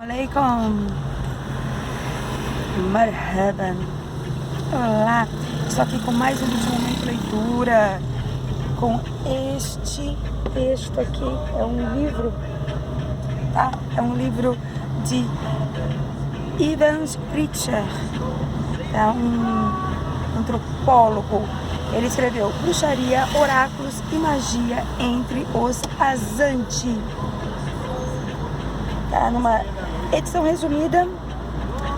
Alaikum. Marhaban. Olá, estou aqui com mais um vídeo Momento Leitura, com este texto aqui. É um livro, tá? É um livro de Evans Pritchard, é um antropólogo. Ele escreveu Bruxaria, Oráculos e Magia entre os Azanti. Tá numa edição resumida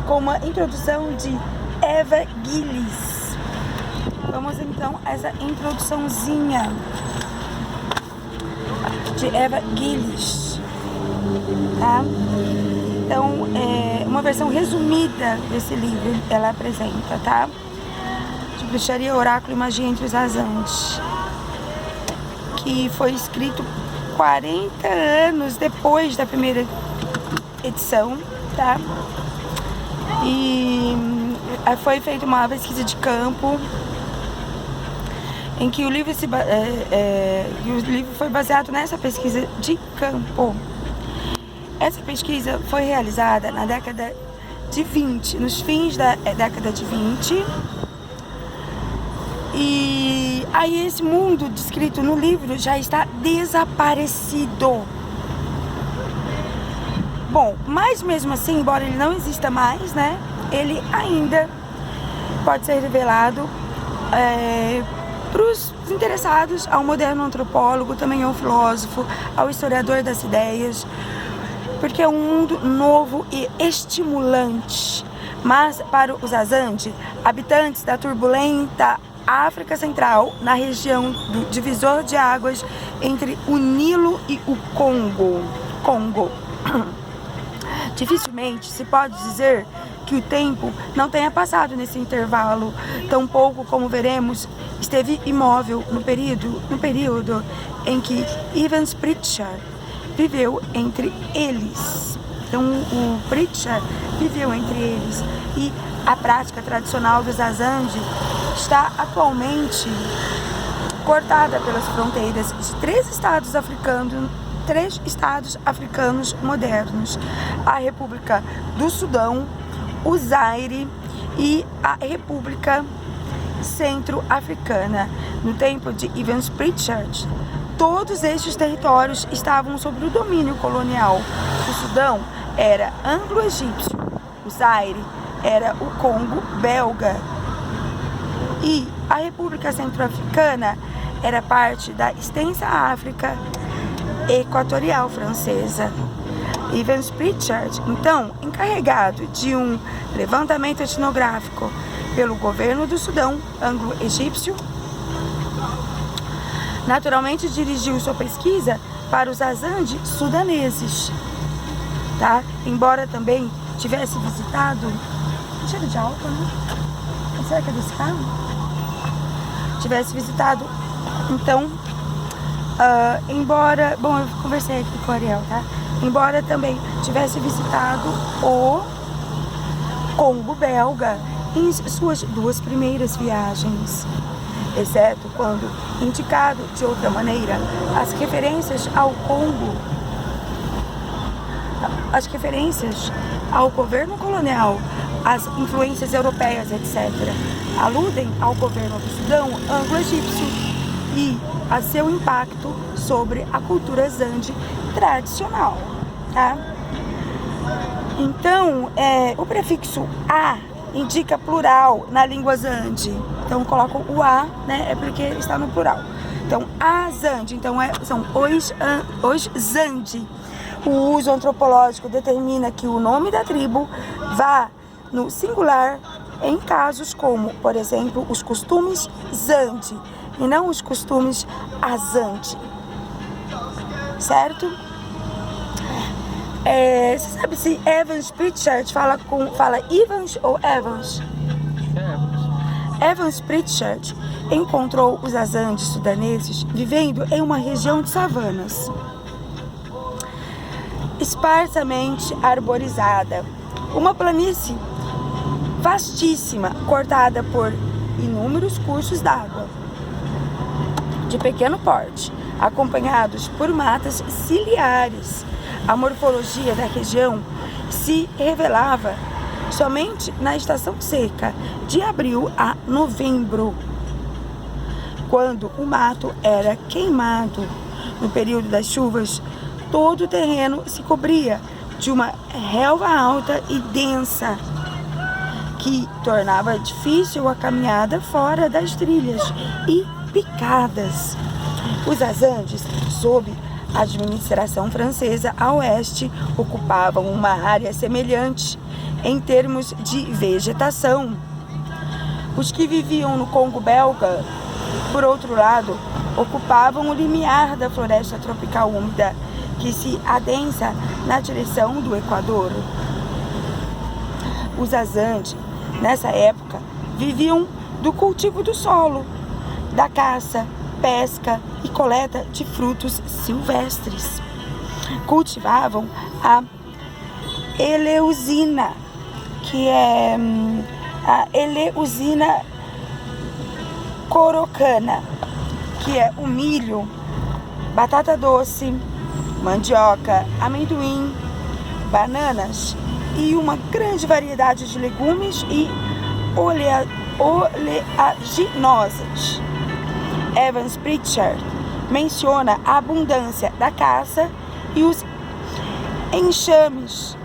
com uma introdução de Eva Gillis. Vamos então a essa introduçãozinha de Eva Gillis, tá? Então, uma versão resumida desse livro ela apresenta, tá? De Bruxaria, Oráculo e Magia entre os Azanti, que foi escrito 40 anos depois da primeira edição, tá? E foi feita uma pesquisa de campo em que o livro foi baseado nessa pesquisa de campo. Essa pesquisa foi realizada na década de 20, nos fins da década de 20. E aí esse mundo descrito no livro já está desaparecido. Bom, mas mesmo assim, embora ele não exista mais, né, ele ainda pode ser revelado para os interessados, ao moderno antropólogo, também ao filósofo, ao historiador das ideias, porque é um mundo novo e estimulante. Mas para os Azanti, habitantes da turbulenta África Central, na região do divisor de águas entre o Nilo e o Congo, dificilmente se pode dizer que o tempo não tenha passado nesse intervalo, tampouco, como veremos, esteve imóvel no período em que Evans Pritchard viveu entre eles. Então, o Pritchard viveu entre eles e a prática tradicional dos Azanti está atualmente cortada pelas fronteiras de três estados africanos modernos: a República do Sudão, o Zaire e a República Centro-Africana. No tempo de Evans Pritchard, todos estes territórios estavam sob o domínio colonial. O Sudão era anglo-egípcio, o Zaire era o Congo belga e a República Centro-Africana era parte da extensa África Equatorial francesa. Evans Pritchard, então, encarregado de um levantamento etnográfico pelo governo do Sudão anglo-egípcio, naturalmente dirigiu sua pesquisa para os Azanti sudaneses, tá? Embora também tivesse visitado... Cheiro de álcool, né? Será que é desse carro? Tivesse visitado, então, embora... Bom, eu conversei aqui com o Ariel, tá? Embora também tivesse visitado o Congo belga em suas duas primeiras viagens, exceto quando indicado de outra maneira, as referências ao Congo, as referências ao governo colonial, as influências europeias, etc., aludem ao governo do Sudão anglo-egípcio e a seu impacto sobre a cultura Azanti tradicional, tá? Então, o prefixo A indica plural na língua Azanti. Então, coloco o A, né? É porque está no plural. Então, Azanti, então são os Zanti. O uso antropológico determina que o nome da tribo vá no singular em casos como, por exemplo, os costumes Zanti e não os costumes Azanti. Certo? Você sabe se Evans Pritchard fala Evans ou Evans? Evans Pritchard encontrou os Azanti sudaneses vivendo em uma região de savanas esparsamente arborizada, uma planície vastíssima, cortada por inúmeros cursos d'água de pequeno porte, acompanhados por matas ciliares, A morfologia da região se revelava somente na estação seca, de abril a novembro, quando o mato era queimado. No período das chuvas, todo o terreno se cobria de uma relva alta e densa, que tornava difícil a caminhada fora das trilhas e picadas. Os Azandes, sob a administração francesa a oeste, ocupavam uma área semelhante em termos de vegetação. Os que viviam no Congo belga, por outro lado, ocupavam o limiar da floresta tropical úmida, que se adensa na direção do Equador. Os Azande, nessa época, viviam do cultivo do solo, da caça, pesca e coleta de frutos silvestres. Cultivavam a eleusina, que é a eleusina corocana, que é o milho, batata doce, mandioca, amendoim, bananas e uma grande variedade de legumes e oleaginosas. Evans Pritchard menciona a abundância da caça e os enxames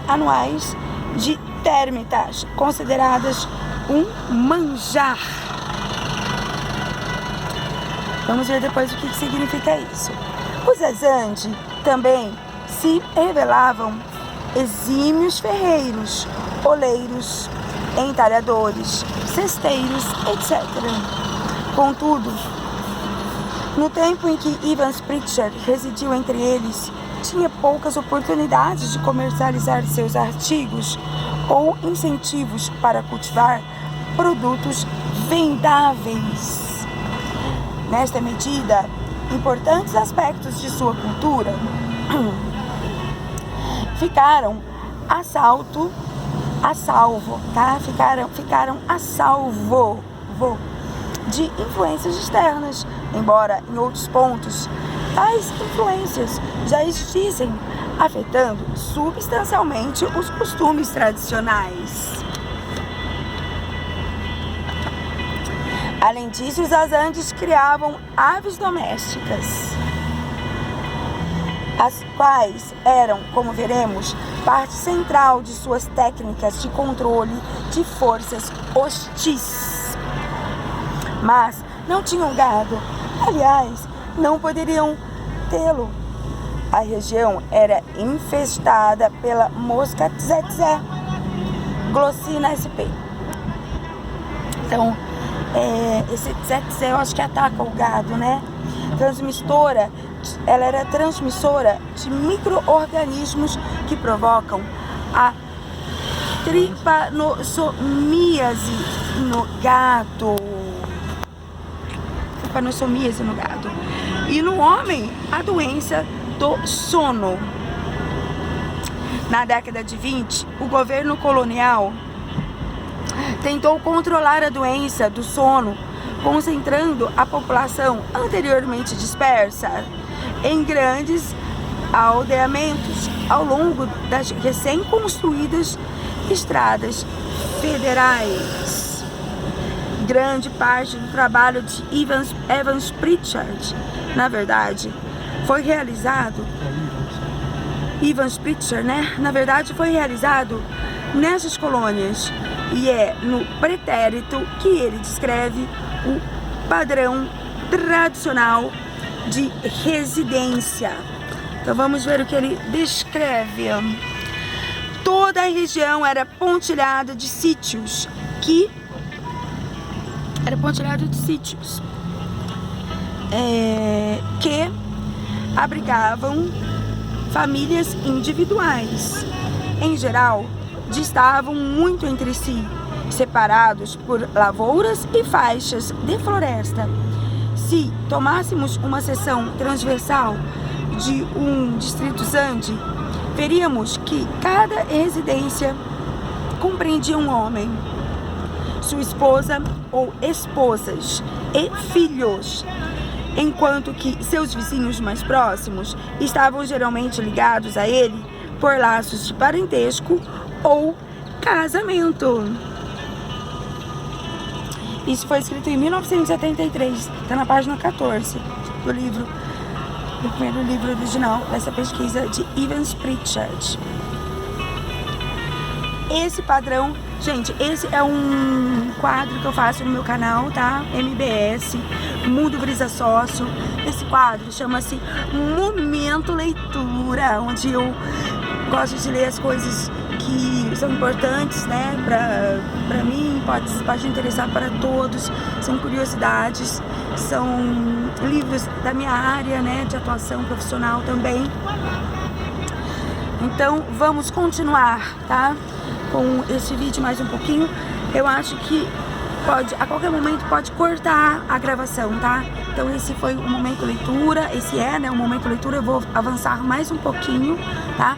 anuais de termitas, consideradas um manjar. Vamos ver depois o que significa isso. Os Azande também se revelavam exímios ferreiros, oleiros, entalhadores, cesteiros, etc. Contudo, no tempo em que Evans Pritchard residiu entre eles, tinha poucas oportunidades de comercializar seus artigos ou incentivos para cultivar produtos vendáveis. Nesta medida, importantes aspectos de sua cultura ficaram a salvo de influências externas, embora em outros pontos tais influências já existissem, afetando substancialmente os costumes tradicionais. Além disso, os Azandes criavam aves domésticas, as quais eram, como veremos, parte central de suas técnicas de controle de forças hostis. Mas não tinham gado, aliás, não poderiam tê-lo. A região era infestada pela mosca tsetse, Glossina sp. Então, esse tsetse eu acho que ataca o gado, né? Ela era transmissora de micro-organismos que provocam a tripanossomíase no gado. E no homem, a doença do sono. Na década de 20, o governo colonial tentou controlar a doença do sono, concentrando a população anteriormente dispersa em grandes aldeamentos ao longo das recém-construídas estradas federais. Grande parte do trabalho de Evans Pritchard, na verdade, foi realizado nessas colônias, e é no pretérito que ele descreve o padrão tradicional de residência. Então vamos ver o que ele descreve. Toda a região era pontilhada de sítios que abrigavam famílias individuais. Em geral, distavam muito entre si, separados por lavouras e faixas de floresta. Se tomássemos uma seção transversal de um distrito Zande, veríamos que cada residência compreendia um homem, sua esposa ou esposas e filhos, enquanto que seus vizinhos mais próximos estavam geralmente ligados a ele por laços de parentesco ou casamento. Isso foi escrito em 1973, está na página 14 do primeiro livro original dessa pesquisa de Evans Pritchard. Esse padrão, gente, esse é um quadro que eu faço no meu canal, tá? MBS, Mundo Brisa Sócio. Esse quadro chama-se Momento Leitura, onde eu gosto de ler as coisas que são importantes, né, pra mim, pode interessar para todos, são curiosidades, são livros da minha área, né, de atuação profissional também. Então, vamos continuar, tá, com esse vídeo mais um pouquinho. Eu acho que a qualquer momento pode cortar a gravação, tá? Então esse foi o momento leitura, né, o momento leitura. Eu vou avançar mais um pouquinho, tá?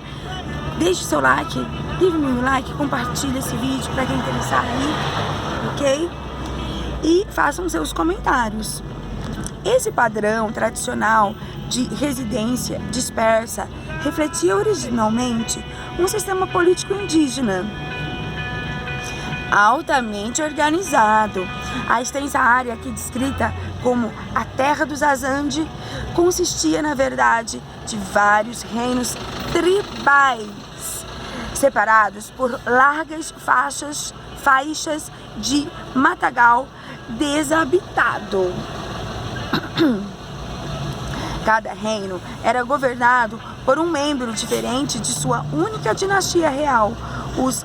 Deixe o seu like, give-me um like, compartilhe esse vídeo para quem interessar aí, ok? E façam seus comentários. Esse padrão tradicional de residência dispersa refletia originalmente um sistema político indígena altamente organizado. A extensa área aqui descrita como a Terra dos Azande consistia, na verdade, de vários reinos tribais, separados por largas faixas de matagal desabitado. Cada reino era governado por um membro diferente de sua única dinastia real, os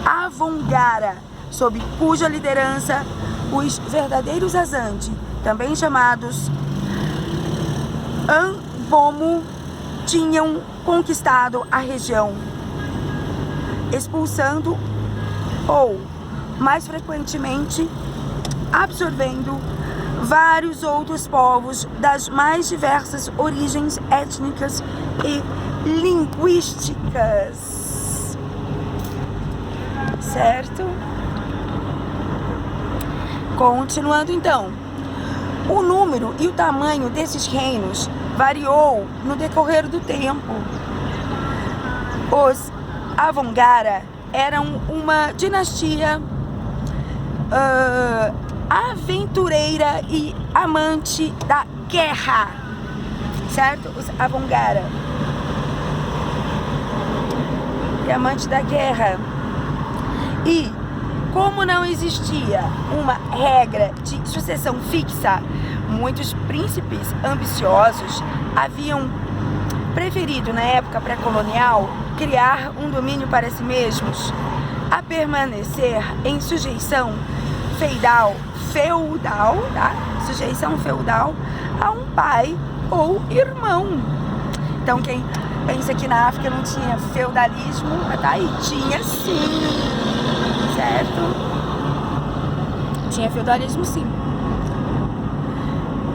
Avongara, sob cuja liderança os verdadeiros Azande, também chamados Ambomo, tinham conquistado a região, expulsando ou, mais frequentemente, absorvendo vários outros povos das mais diversas origens étnicas e linguísticas. Certo? Continuando então, o número e o tamanho desses reinos variou no decorrer do tempo. Os Avongara eram uma dinastia aventureira e amante da guerra, certo? Os Avongara e amante da guerra. E como não existia uma regra de sucessão fixa, muitos príncipes ambiciosos haviam preferido, na época pré-colonial, criar um domínio para si mesmos, a permanecer em sujeição feudal, tá? Sujeição feudal a um pai ou irmão. Então quem pensa que na África não tinha feudalismo, tá aí, tinha sim, certo? Tinha feudalismo sim.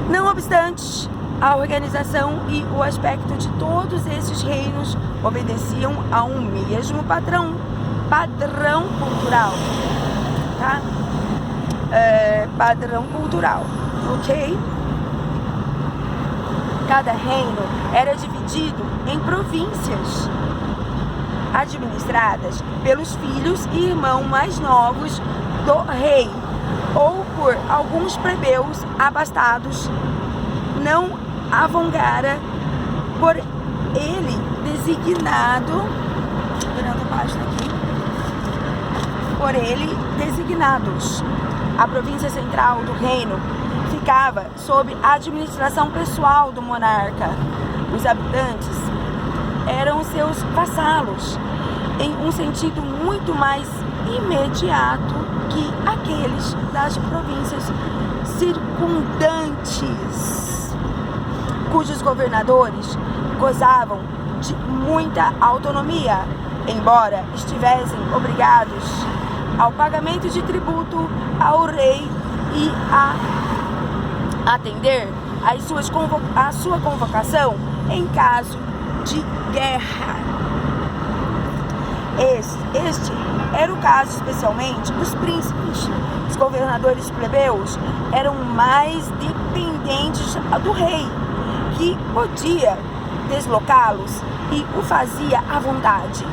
Não obstante, a organização e o aspecto de todos esses reinos obedeciam a um mesmo padrão cultural, tá? Padrão cultural, ok? Cada reino era dividido em províncias, administradas pelos filhos e irmãos mais novos do rei, ou por alguns plebeus abastados, não Avongara, por ele designado, virando a página aqui, por ele designados. A província central do reino ficava sob a administração pessoal do monarca. Os habitantes eram seus vassalos, em um sentido muito mais imediato que aqueles das províncias circundantes, cujos governadores gozavam de muita autonomia, embora estivessem obrigados ao pagamento de tributo ao rei e a atender a sua convocação em caso de guerra. Este era o caso especialmente dos príncipes. Os governadores plebeus eram mais dependentes do rei, que podia deslocá-los e o fazia à vontade,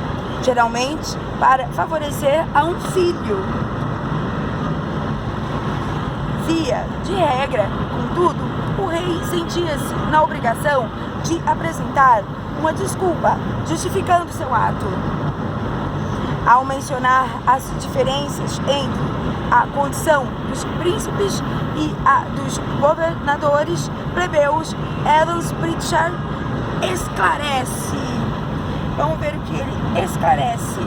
geralmente para favorecer a um filho. Via de regra, contudo, o rei sentia-se na obrigação de apresentar uma desculpa, justificando seu ato. Ao mencionar as diferenças entre a condição dos príncipes e a dos governadores plebeus, Evans Pritchard esclarece. Vamos ver o que ele esclarece.